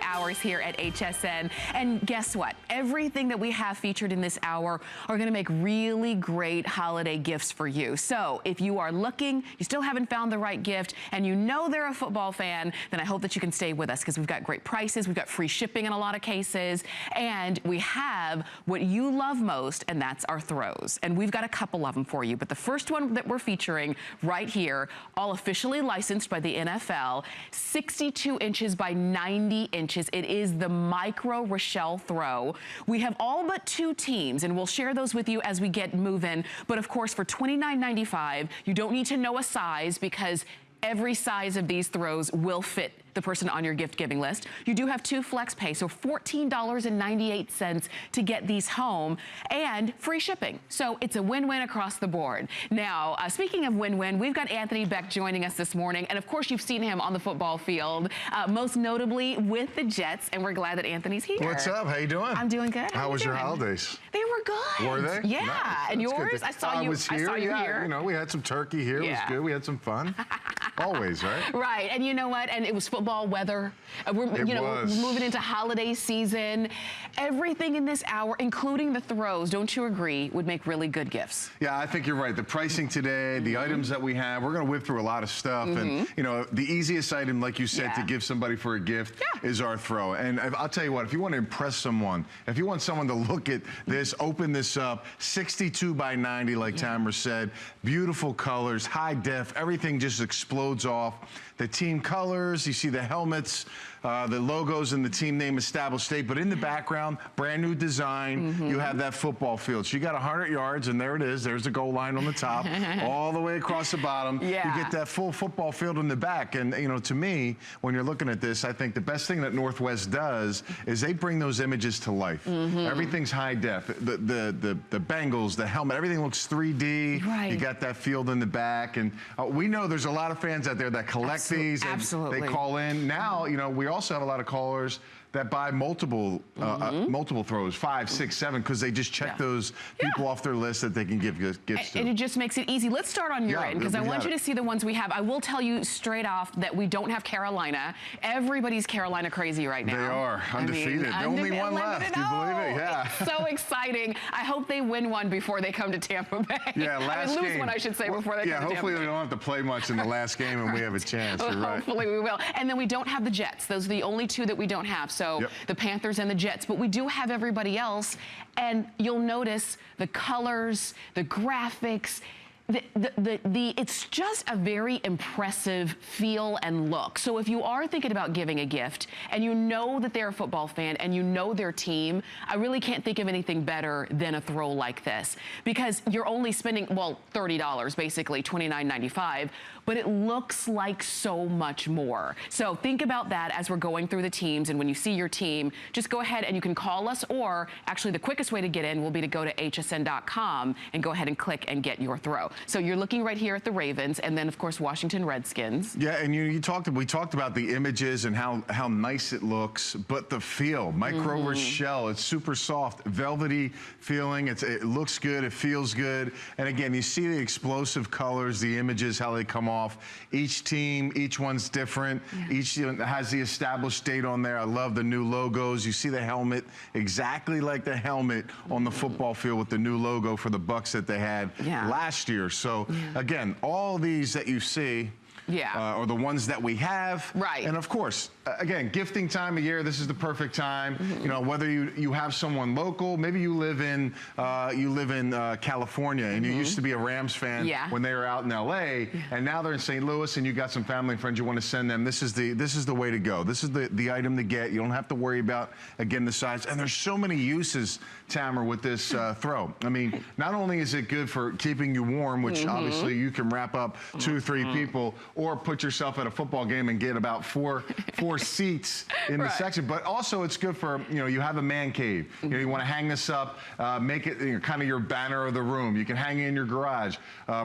Hours here at HSN. And guess what? Everything that we have featured in this hour are going to make really great holiday gifts for you. So if you are looking, you still haven't found the right gift, and you know they're a football fan, then I hope that you can stay with us because we've got great prices, we've got free shipping in a lot of cases, and we have what you love most, and that's our throws. And we've got a couple of them for you, but the first one that we're featuring right here, all officially licensed by the NFL, 62 inches by 90 inches. It is the MicroRashl throw. We have all but 2 teams, and we'll share those with you as we get moving. But of course, for $29.95, you don't need to know a size because every size of these throws will fit the person on your gift giving list. You do have 2 flex pay, so $14.98 to get these home, and free shipping. So it's a win-win across the board. Now, speaking of win-win, we've got Anthony Beck joining us this morning, and of course you've seen him on the football field, most notably with the Jets, and we're glad that Anthony's here. What's up? How you doing? I'm doing good. How was your holidays? They were good. Were they? Yeah. Nice. And That's yours? I saw you. Was here. I saw you here. You know, we had some turkey here. It was good. We had some fun. Always, right? Right. And you know what? And it was football weather. We're moving into holiday season. Everything in this hour, including the throws, don't you agree, would make really good gifts? Yeah, I think you're right. The pricing today, the items that we have, we're going to whip through a lot of stuff. And, you know, the easiest item, like you said, to give somebody for a gift is our throw. And I'll tell you what, if you want to impress someone, if you want someone to look at this, open this up, 62 by 90, like Tamara said, beautiful colors, high def, everything just explodes off. The team colors, you see the helmets, the logos and the team name established date, but in the background, brand new design, you have that football field. So you got 100 yards, and there it is. There's the goal line on the top, all the way across the bottom. You get that full football field in the back. And, you know, to me, when you're looking at this, I think the best thing that Northwest does is they bring those images to life. Everything's high def. The Bengals, the helmet, everything looks 3D. Right. You got that field in the back. And we know there's a lot of fans out there that collect these. Absolutely. They call in. Now, you know, we also have a lot of callers that buy multiple multiple throws, 5, 6, 7, because they just check those people off their list that they can give gifts to. And it just makes it easy. Let's start on your end, because I want you to see the ones we have. I will tell you straight off that we don't have Carolina. Everybody's Carolina crazy right now. They are undefeated. The only one left. Do you believe it? Yeah. It's so exciting. I hope they win one before they come to Tampa Bay. Yeah, last game. Lose one, I should say, before they come to Tampa Bay. Yeah, hopefully they don't have to play much in the last game and we have a chance. You're right. Hopefully we will. And then we don't have the Jets. Those are the only 2 that we don't have. So the Panthers and the Jets, but we do have everybody else, and you'll notice the colors, the graphics, it's just a very impressive feel and look. So if you are thinking about giving a gift and you know that they're a football fan and you know their team, I really can't think of anything better than a throw like this, because you're only spending, well, $30 basically, $29.95, but it looks like so much more. So think about that as we're going through the teams, and when you see your team, just go ahead and you can call us, or actually the quickest way to get in will be to go to hsn.com and go ahead and click and get your throw. So you're looking right here at the Ravens, and then of course Washington Redskins. Yeah, and we talked about the images and how nice it looks, but the feel, MicroRashl, it's super soft, velvety feeling. It looks good, it feels good, and again, you see the explosive colors, the images, how they come off. Each team, each one's different. Each has the established date on there. I love the new logos. You see the helmet exactly like the helmet on the football field with the new logo for the Bucs that they had last year. So again, all these that you see are the ones that we have. Right. And of course, again, gifting time of year, this is the perfect time. You know, whether you have someone local, maybe you live in California and you used to be a Rams fan when they were out in LA, and now they're in St. Louis and you got some family and friends you want to send them. This is the way to go. This is the item to get. You don't have to worry about, again, the size. And there's so many uses, Tamara, with this throw. I mean, not only is it good for keeping you warm, which obviously you can wrap up 2 or 3 people, or put yourself at a football game and get about four seats in the section. But also it's good for, you know, you have a man cave. You know, you want to hang this up, make it kind of your banner of the room. You can hang it in your garage.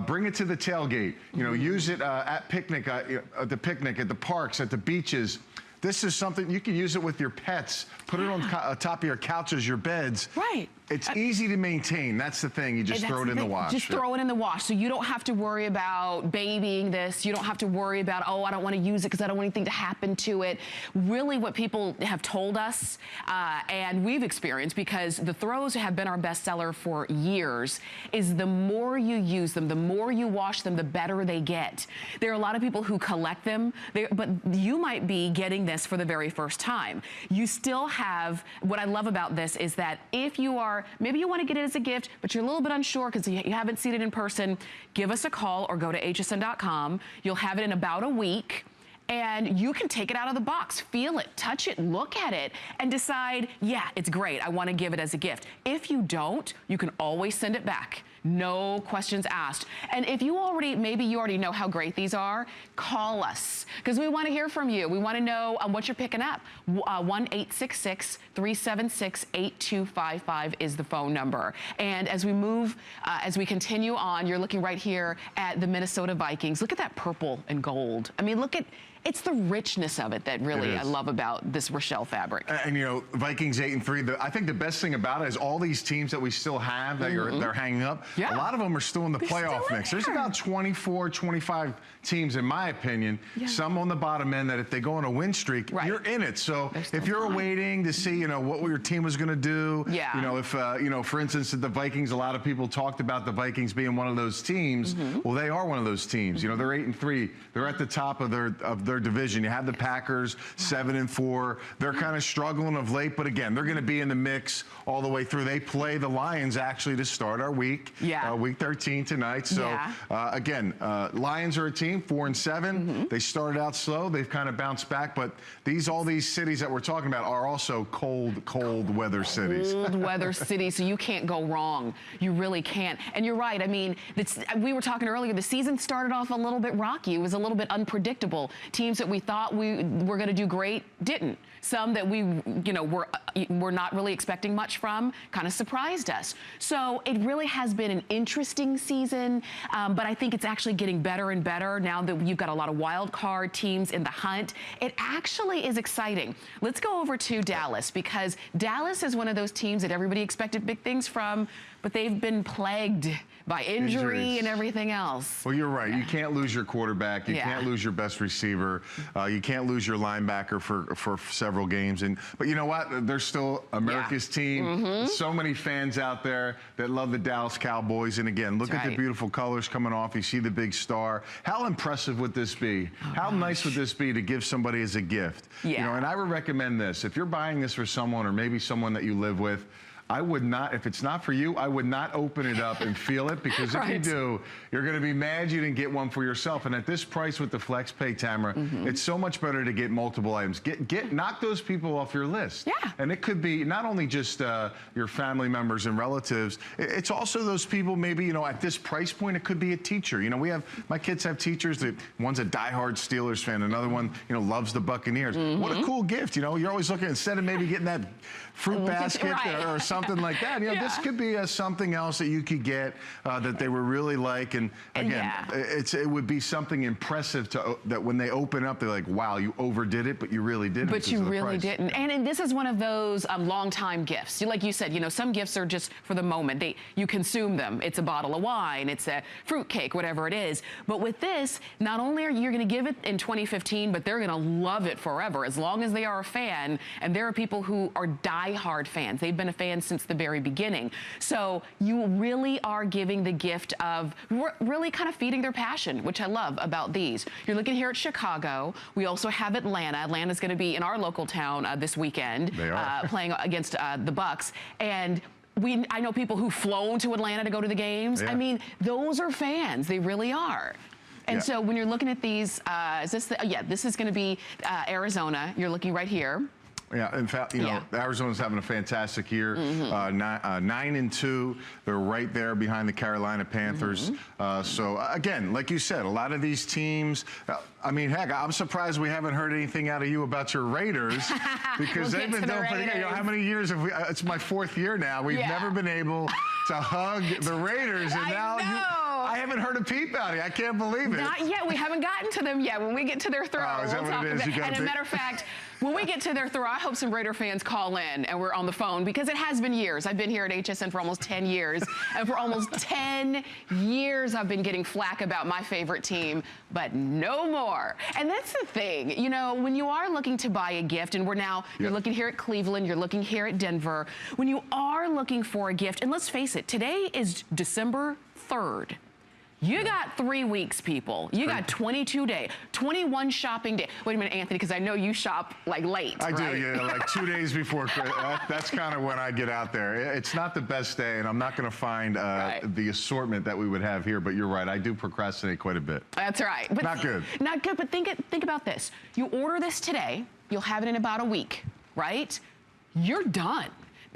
Bring it to the tailgate. You know, use it at the picnic, at the parks, at the beaches. This is something you can use it with your pets. Put it on top of your couches, your beds. Right. It's easy to maintain. That's the thing. You just throw it in the wash. Just throw it in the wash. So you don't have to worry about babying this. You don't have to worry about, oh, I don't want to use it because I don't want anything to happen to it. Really what people have told us, and we've experienced, because the Throws have been our bestseller for years, is the more you use them, the more you wash them, the better they get. There are a lot of people who collect them, but you might be getting this for the very first time. You still have, what I love about this is that if you are, maybe you want to get it as a gift, but you're a little bit unsure because you haven't seen it in person, give us a call or go to hsn.com. You'll have it in about a week. And you can take it out of the box, feel it, touch it, look at it, and decide, yeah, it's great, I want to give it as a gift. If you don't, you can always send it back. No questions asked. And if you already, maybe you already know how great these are, call us, because we want to hear from you. We want to know what you're picking up. 1-866-376-8255 is the phone number. And as we move, as we continue on, you're looking right here at the Minnesota Vikings. Look at that purple and gold. I mean, look at, it's the richness of it that really I love about this Rashl fabric. And you know, Vikings 8-3. I think the best thing about it is all these teams that we still have that they're hanging up. A lot of them are still in the playoff mix. There's about 24, 25 teams, in my opinion. Some on the bottom end that if they go on a win streak, you're in it. So if you're waiting to see, you know, what your team was going to do, you know, if you know, for instance, the Vikings, a lot of people talked about the Vikings being one of those teams. Well, they are one of those teams. You know, they're 8-3. They're at the top of their division. You have the Packers 7-4. They're kind of struggling of late, but again, they're going to be in the mix all the way through. They play the Lions actually to start our week, week 13 tonight. So again, Lions are a team 4-7. They started out slow. They've kind of bounced back, but all these cities that we're talking about are also cold weather cities. Cold weather cities, so you can't go wrong. You really can't. And you're right. I mean, we were talking earlier, the season started off a little bit rocky. It was a little bit unpredictable. Teams that we thought we were going to do great didn't. Some that we, you know, were not really expecting much from kind of surprised us. So it really has been an interesting season, but I think it's actually getting better and better now that you've got a lot of wild card teams in the hunt. It actually is exciting. Let's go over to Dallas, because Dallas is one of those teams that everybody expected big things from, but they've been plagued by injury and everything else. Well, you're right. You can't lose your quarterback. You can't lose your best receiver. You can't lose your linebacker for several games. But you know what? They're still America's team. So many fans out there that love the Dallas Cowboys. And again, look at the beautiful colors coming off. You see the big star. How impressive would this be? How nice would this be to give somebody as a gift? You know, and I would recommend this. If you're buying this for someone, or maybe someone that you live with, I would not, if it's not for you, I would not open it up and feel it, because if you do, you're going to be mad you didn't get one for yourself. And at this price with the Flex Pay, Tamara, it's so much better to get multiple items. Knock those people off your list. And it could be not only just your family members and relatives, it's also those people, maybe, you know, at this price point, it could be a teacher. You know, my kids have teachers that one's a diehard Steelers fan, another one, you know, loves the Buccaneers. What a cool gift. You know, you're always looking, instead of maybe getting that fruit basket or something like that, you know, this could be something else that you could get that they were really like. And again, it would be something impressive that when they open up, they're like, wow, you overdid it, but you really didn't. But you really didn't. And this is one of those long-time gifts. Like you said, you know, some gifts are just for the moment. You consume them. It's a bottle of wine, it's a fruit cake, whatever it is. But with this, not only are you going to give it in 2015, but they're going to love it forever, as long as they are a fan. And there are people who are die-hard fans. They've been a fan since the very beginning. So you really are giving the gift of really kind of feeding their passion, which I love about these. You're looking here at Chicago. We also have Atlanta. Atlanta's going to be in our local town this weekend. They are. Playing against the Bucks. And I know people who've flown to Atlanta to go to the games. I mean, those are fans. They really are. And so when you're looking at these, is this this is going to be Arizona. You're looking right here. Yeah, in fact, you know, Arizona's having a fantastic year. 9-2. They're right there behind the Carolina Panthers. So again, like you said, a lot of these teams. I mean, heck, I'm surprised we haven't heard anything out of you about your Raiders, because they've been doing pretty good. You know, how many years have we? It's my 4th year now. We've never been able to hug the Raiders, and now I haven't heard a peep out here. I can't believe it. Not yet. We haven't gotten to them yet. When we get to their throw, is that we'll what talk it is? about it. And as a matter of fact, when we get to their throw, I hope some Raider fans call in and we're on the phone, because it has been years. I've been here at HSN for almost 10 years. And for almost 10 years, I've been getting flack about my favorite team, but no more. And that's the thing. You know, when you are looking to buy a gift, and you're looking here at Cleveland, you're looking here at Denver, when you are looking for a gift, and let's face it, today is December 3rd. You got 3 weeks, people. You got 22 days, 21 shopping days. Wait a minute, Anthony, because I know you shop like late, I right? do, yeah, like 2 days before Christmas. That's kind of when I get out there. It's not the best day, and I'm not going to find the assortment that we would have here, but you're right. I do procrastinate quite a bit. That's right. But not good. Not good, but think about this. You order this today, you'll have it in about a week, right? You're done.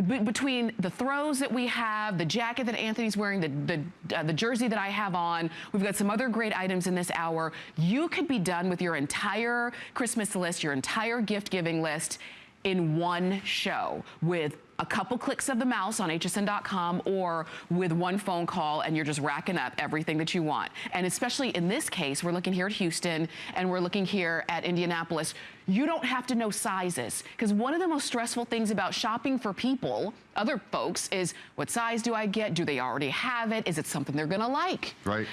Between the throws that we have, the jacket that Anthony's wearing, the jersey that I have on, we've got some other great items in this hour. You could be done with your entire Christmas list, your entire gift-giving list in one show with a couple clicks of the mouse on hsn.com or with one phone call, and you're just racking up everything that you want. And especially in this case, we're looking here at Houston and we're looking here at Indianapolis. You don't have to know sizes, because one of the most stressful things about shopping for people, other folks, is what size do I get? Do they already have it? Is it something they're gonna like? Right.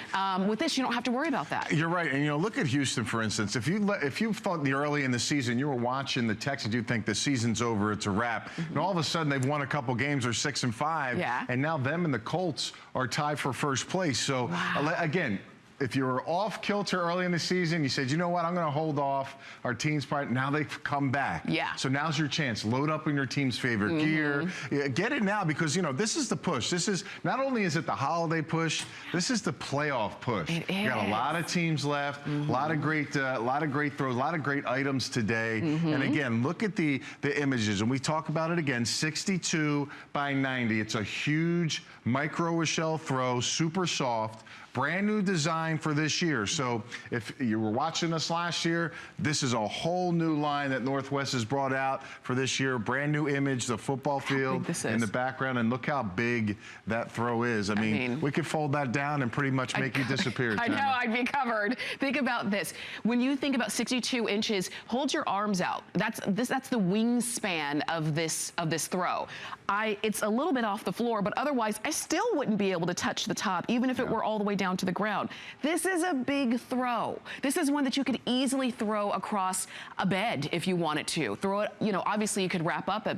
With this, you don't have to worry about that. You're right, and you know, look at Houston, for instance. If you thought early in the season, you were watching the Texans, you'd think the season's over, it's a wrap. And all of a sudden, they've won a couple games, they're 6-5, and now them and the Colts are tied for first place. So again, if you were off kilter early in the season, you said, you know what, I'm going to hold off. Our team's part. Now they've come back. Yeah. So now's your chance. Load up on your team's favorite gear. Yeah, get it now, because, you know, this is the push. This is, not only is it the holiday push, this is the playoff push. It is. You got a lot of teams left, a lot of great throws, a lot of great items today. And again, look at the images, and we talk about it again, 62 by 90. It's a huge MicroRashl throw, super soft. Brand new design for this year. So if you were watching us last year, this is a whole new line that Northwest has brought out for this year. Brand new image, the football field in the background, and look how big that throw is. I mean, we could fold that down and pretty much make you disappear. I know, I'd be covered. Think about this. When you think about 62 inches, hold your arms out. That's the wingspan of this throw. It's a little bit off the floor, but otherwise I still wouldn't be able to touch the top, even if it were all the way down to the ground. This is a big throw. This is one that you could easily throw across a bed if you wanted to. Throw it, you know, obviously you could wrap up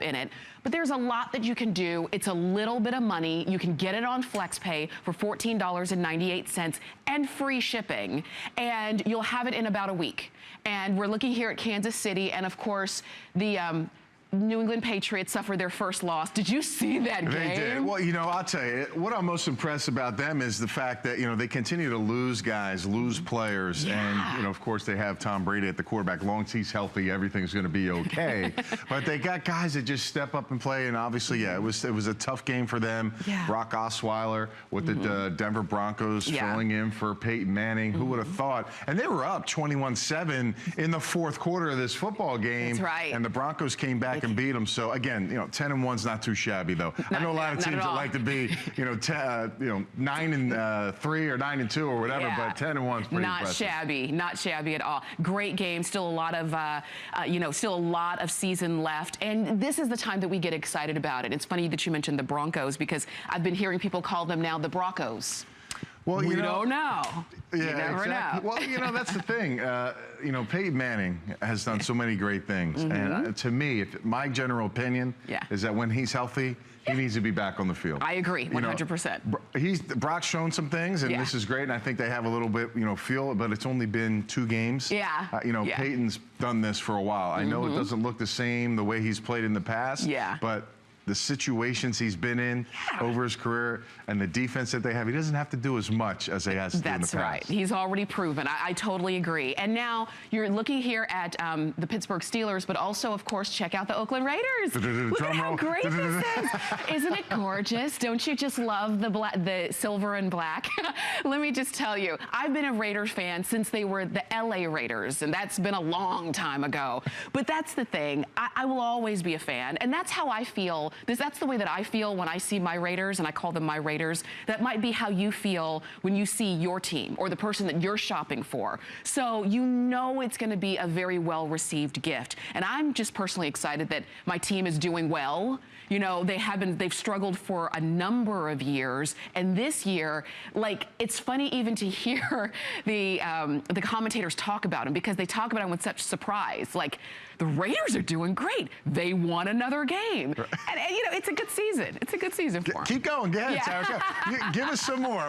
in it, but there's a lot that you can do. It's a little bit of money. You can get it on FlexPay for $14.98 and free shipping, and you'll have it in about a week. And we're looking here at Kansas City, and of course, the New England Patriots suffered their first loss. Did you see that game? They did. Well, you know, I'll tell you, what I'm most impressed about them is the fact that, you know, they continue to lose guys, lose players. And, you know, of course, they have Tom Brady at the quarterback. As long as he's healthy, everything's going to be okay. But they got guys that just step up and play. And obviously, it was a tough game for them. Brock Osweiler with the Denver Broncos filling in for Peyton Manning. Who would have thought? And they were up 21-7 in the fourth quarter of this football game. That's right. And the Broncos came back and beat them. So again, you know, 10-1's not too shabby though. I know a lot of teams that like to be, you know, 9-3 or 9-2 or whatever, but 10-1's pretty impressive. Not shabby at all. Great game. Still a lot of, still a lot of season left, and this is the time that we get excited about it. It's funny that you mentioned the Broncos, because I've been hearing people call them now the Broncos. Well, we don't know. Yeah, you never know. Well, you know, that's the thing. You know, Peyton Manning has done so many great things. And to me, my general opinion is that when he's healthy, he needs to be back on the field. I agree, 100%. Brock's shown some things, and this is great. And I think they have a little bit, you know, feel, but it's only been 2 games. You know, Peyton's done this for a while. I know it doesn't look the same the way he's played in the past. But the situations he's been in over his career and the defense that they have, he doesn't have to do as much as he has to do in the past. That's right. He's already proven. I totally agree. And now you're looking here at the Pittsburgh Steelers, but also, of course, check out the Oakland Raiders. Look at how great this is. Isn't it gorgeous? Don't you just love the silver and black? Let me just tell you, I've been a Raiders fan since they were the LA Raiders, and that's been a long time ago. But that's the thing. I will always be a fan, and that's how I feel That's the way that I feel when I see my Raiders, and I call them my Raiders. That might be how you feel when you see your team or the person that you're shopping for. So you know it's going to be a very well-received gift. And I'm just personally excited that my team is doing well. You know, they've struggled for a number of years, and this year, like, it's funny even to hear the commentators talk about them, because they talk about them with such surprise. Like, the Raiders are doing great. They won another game. And you know, it's a good season. It's a good season for them. Keep going. Go ahead, Sarah. Give us some more.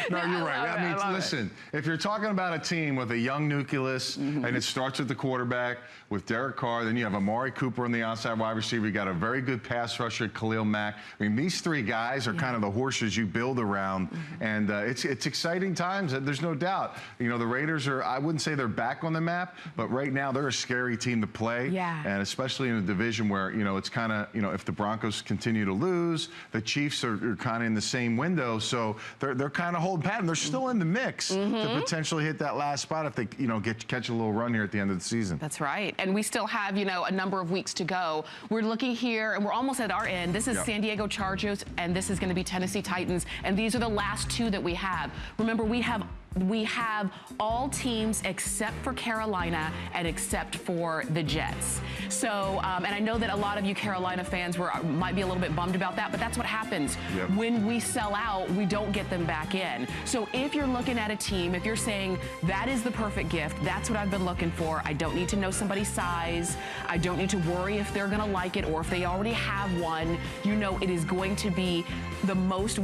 No, you're right. I mean, listen, if you're talking about a team with a young nucleus, and it starts with the quarterback, with Derek Carr, then you have Amari Cooper on the outside wide receiver. You got a very good pass rusher, Khalil Mack. I mean, these three guys are kind of the horses you build around, and it's exciting times. There's no doubt. You know, the Raiders are, I wouldn't say they're back on the map, but right now they're a scary team to play. Yeah. And especially in a division where, you know, it's kind of, you know, if the Broncos continue to lose, the Chiefs are kind of in the same window, so they're kind of holding pattern. They're still in the mix to potentially hit that last spot if they, you know, catch a little run here at the end of the season. That's right. And we still have, you know, a number of weeks to go. We're looking here, and we're almost at our end. This is San Diego Chargers, and this is going to be Tennessee Titans, and these are the last two that we have. Remember, we have all teams except for Carolina and except for the Jets. So, and I know that a lot of you Carolina fans might be a little bit bummed about that, but that's what happens. When we sell out, we don't get them back in. So if you're looking at a team, if you're saying that is the perfect gift, that's what I've been looking for. I don't need to know somebody's size. I don't need to worry if they're going to like it or if they already have one. You know, it is going to be the most